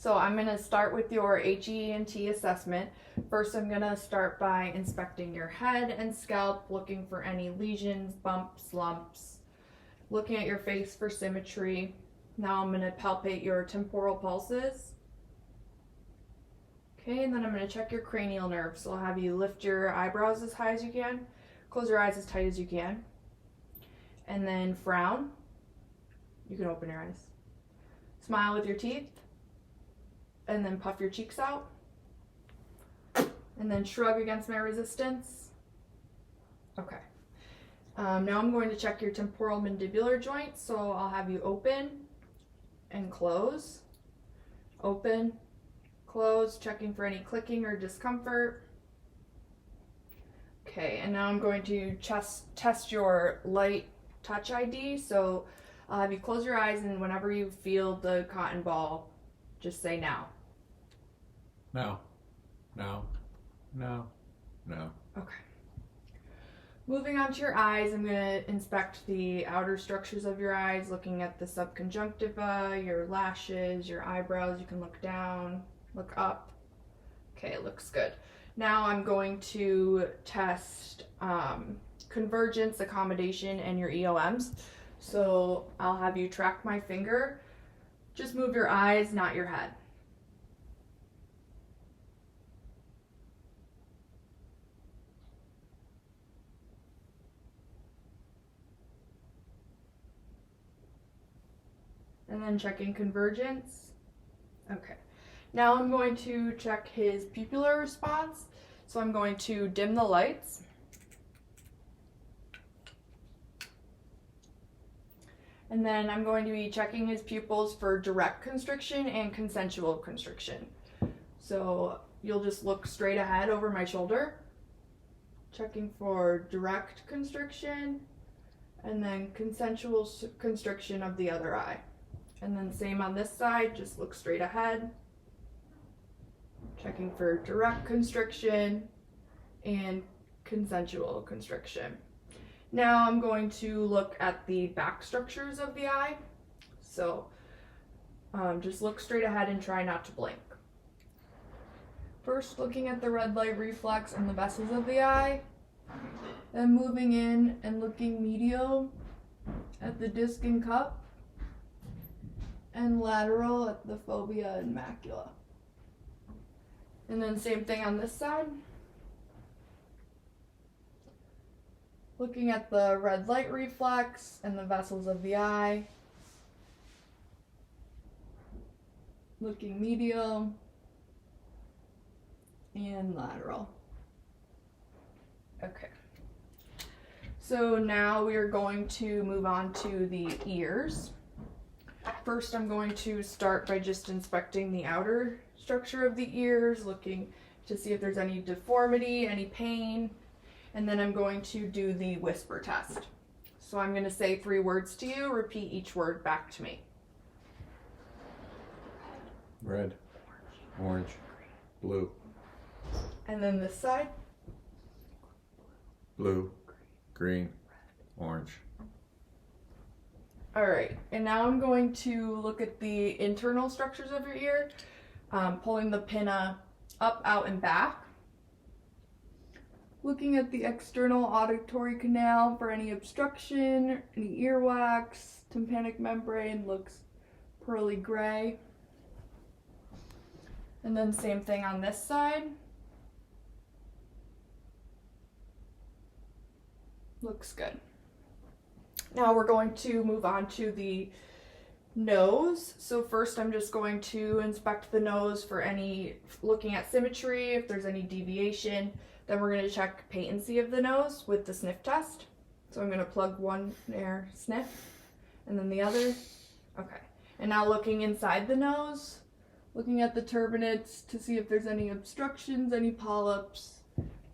So I'm going to start with your HEENT assessment. First, I'm going to start by inspecting your head and scalp, looking for any lesions, bumps, lumps, looking at your face for symmetry. Now I'm going to palpate your temporal pulses. Okay, and then I'm going to check your cranial nerves. So I'll have you lift your eyebrows as high as you can, close your eyes as tight as you can, and then frown. You can open your eyes. Smile with your teeth, and then puff your cheeks out, and then shrug against my resistance. Okay. Now I'm going to check your temporal mandibular joint, so I'll have you open and close, open, close, checking for any clicking or discomfort. Okay, and now I'm going to test your light touch ID, so I'll have you close your eyes, and whenever you feel the cotton ball, just say now. No. No. No. No. Okay. Moving on to your eyes, I'm going to inspect the outer structures of your eyes, looking at the subconjunctiva, your lashes, your eyebrows. You can look down, look up. Okay, it looks good. Now I'm going to test convergence, accommodation, and your EOMs. So I'll have you track my finger. Just move your eyes, not your head. And then checking convergence. Okay. Now I'm going to check his pupillar response. So I'm going to dim the lights. And then I'm going to be checking his pupils for direct constriction and consensual constriction. So you'll just look straight ahead over my shoulder, checking for direct constriction, and then consensual constriction of the other eye. And then same on this side, just look straight ahead, checking for direct constriction and consensual constriction. Now I'm going to look at the back structures of the eye. So just look straight ahead and try not to blink. First, looking at the red light reflex and the vessels of the eye. Then moving in and looking medial at the disc and cup, and lateral at the fovea and macula. And then same thing on this side. Looking at the red light reflex and the vessels of the eye. Looking medial and lateral. Okay. So now we are going to move on to the ears. First, I'm going to start by just inspecting the outer structure of the ears, looking to see if there's any deformity, any pain, and then I'm going to do the whisper test. So I'm going to say 3 words to you, repeat each word back to me. Red. Orange. Blue. And then this side. Blue. Green. Orange. All right, and now I'm going to look at the internal structures of your ear, pulling the pinna up, out, and back. Looking at the external auditory canal for any obstruction, any earwax. Tympanic membrane looks pearly gray. And then same thing on this side. Looks good. Now we're going to move on to the nose. So first I'm just going to inspect the nose for any, looking at symmetry, if there's any deviation. Then we're going to check patency of the nose with the sniff test. So I'm going to plug one air sniff and then the other. Okay. And now looking inside the nose, looking at the turbinates to see if there's any obstructions, any polyps,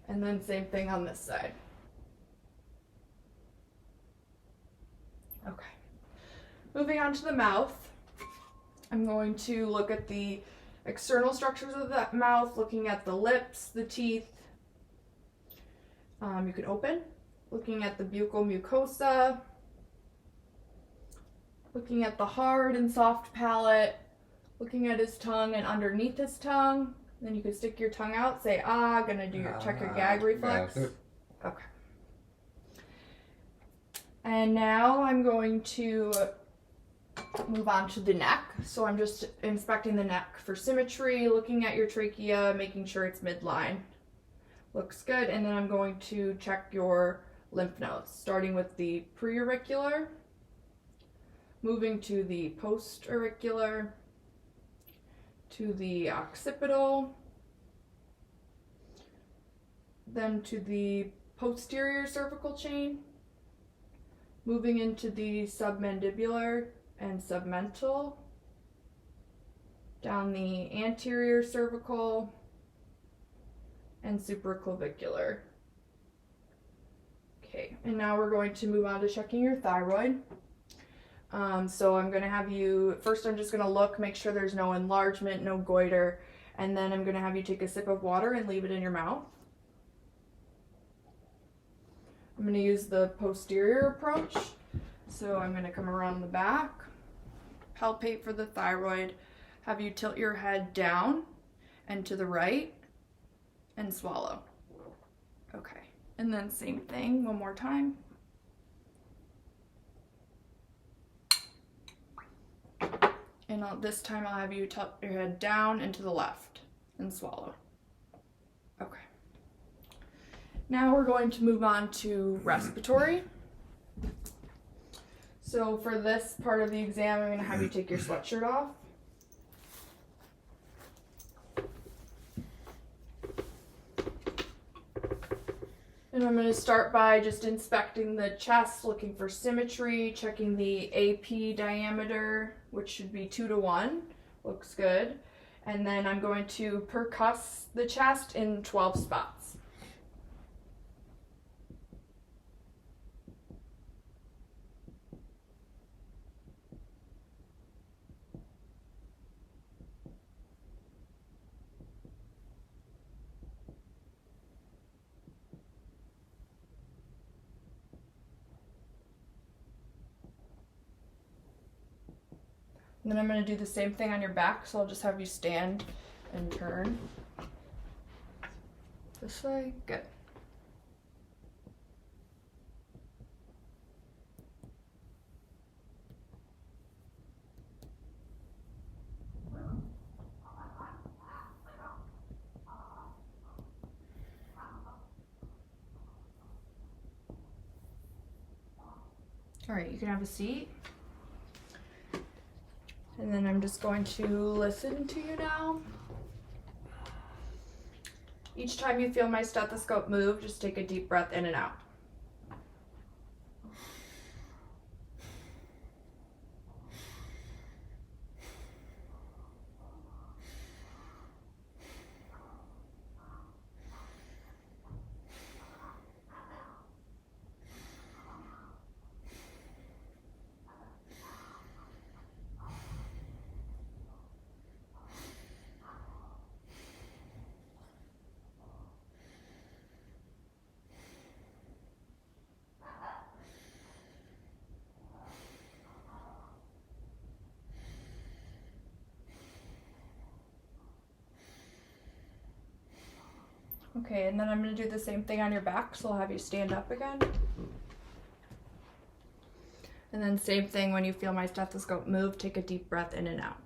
and then same thing on this side. Okay. Moving on to the mouth, I'm going to look at the external structures of the mouth, looking at the lips, the teeth. You can open, looking at the buccal mucosa, looking at the hard and soft palate, looking at his tongue and underneath his tongue. Then you can stick your tongue out, say ah, gonna do your check your gag reflex. Okay. And now I'm going to move on to the neck. So I'm just inspecting the neck for symmetry, looking at your trachea, making sure it's midline. Looks good. And then I'm going to check your lymph nodes, starting with the pre-auricular, moving to the post-auricular, to the occipital, then to the posterior cervical chain, moving into the submandibular and submental, down the anterior cervical and supraclavicular. Okay, and now we're going to move on to checking your thyroid. So I'm going to have you, first I'm just going to look, make sure there's no enlargement, no goiter, and then I'm going to have you take a sip of water and leave it in your mouth. I'm going to use the posterior approach. So I'm going to come around the back, palpate for the thyroid, have you tilt your head down and to the right and swallow. Okay, and then same thing one more time. And this time I'll have you tilt your head down and to the left and swallow. Okay. Now we're going to move on to respiratory. So for this part of the exam, I'm going to have you take your sweatshirt off. And I'm going to start by just inspecting the chest, looking for symmetry, checking the AP diameter, which should be 2 to 1. Looks good. And then I'm going to percuss the chest in 12 spots. And then I'm going to do the same thing on your back, so I'll just have you stand and turn. This way. Good. All right, you can have a seat. And then I'm just going to listen to you now. Each time you feel my stethoscope move, just take a deep breath in and out. Okay, and then I'm going to do the same thing on your back, so I'll have you stand up again. And then same thing when you feel my stethoscope move, take a deep breath in and out.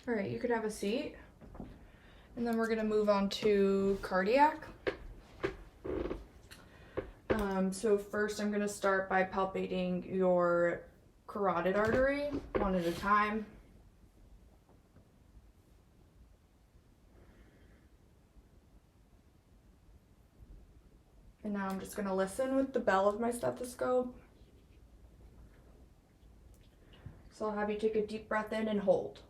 All right, you could have a seat. And then we're going to move on to cardiac. So first I'm going to start by palpating your carotid artery one at a time. And now I'm just going to listen with the bell of my stethoscope. So I'll have you take a deep breath in and hold.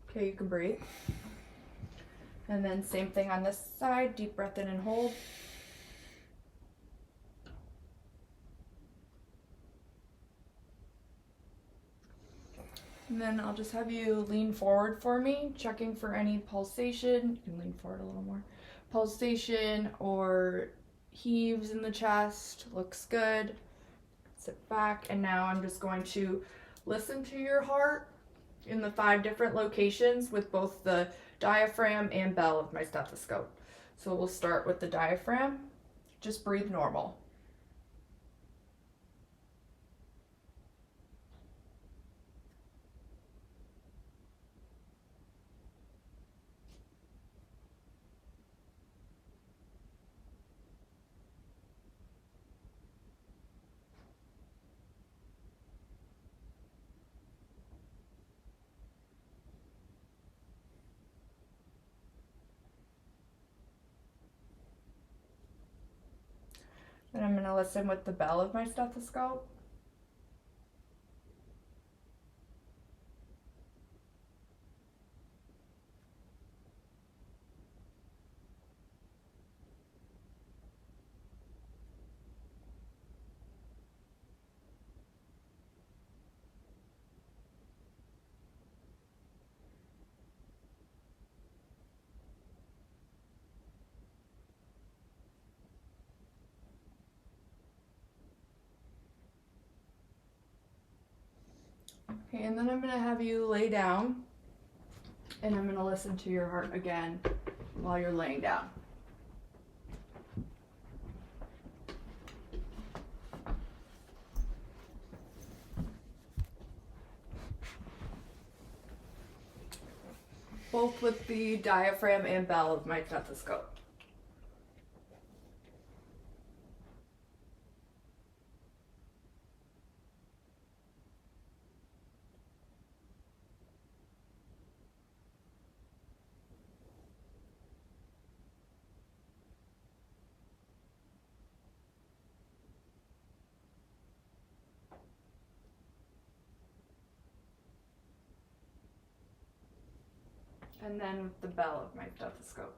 Okay, you can breathe. And then same thing on this side, deep breath in and hold. And then I'll just have you lean forward for me, checking for any pulsation. You can lean forward a little more. Pulsation or heaves in the chest, looks good. Sit back, and now I'm just going to listen to your heart in the 5 different locations with both the diaphragm and bell of my stethoscope. So we'll start with the diaphragm. Just breathe normal. And I'm going to listen with the bell of my stethoscope. Okay, and then I'm going to have you lay down, and I'm going to listen to your heart again while you're laying down. Both with the diaphragm and bell of my stethoscope. And then with the bell of my stethoscope.